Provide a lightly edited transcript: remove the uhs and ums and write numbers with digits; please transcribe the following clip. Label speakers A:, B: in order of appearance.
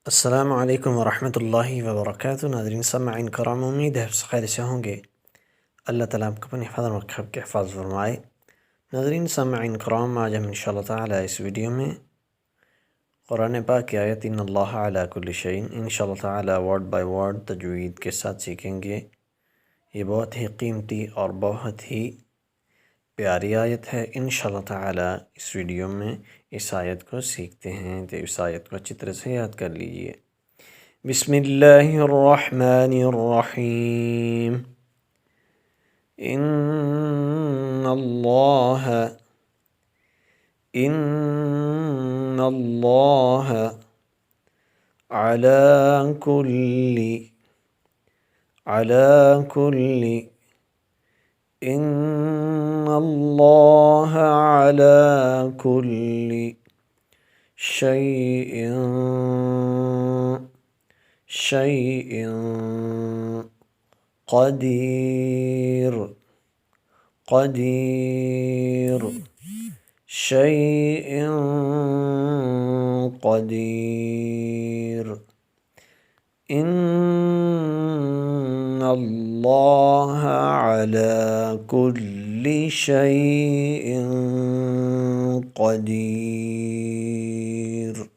A: السلام علیکم ورحمۃ اللہ وبرکاتہ۔ ناظرین سامعین کرام، امید ہے آپ خیر سے ہوں گے۔ اللہ تعالیٰ آپ کو اپنے حفاظت اور رکھب کے حفاظ فرمائے۔ ناظرین سامعین کرام، آج ہم انشاءاللہ تعالیٰ اس ویڈیو میں قرآن پاک کی آیت ان اللہ علی کل شیء انشاءاللہ تعالیٰ ورڈ بائی ورڈ تجوید کے ساتھ سیکھیں گے۔ یہ بہت ہی قیمتی اور بہت ہی پیاری آیت ہے۔ انشاءاللہ تعالیٰ اس ویڈیو میں اس آیت کو سیکھتے ہیں، تو اس آیت کو اچھی طرح سے یاد کر لیجئے۔ بسم اللہ الرحمن الرحیم۔ ان اللہ ان اللہ علی کل شیء قدیر ان اللہ علی کل شیء قدیر۔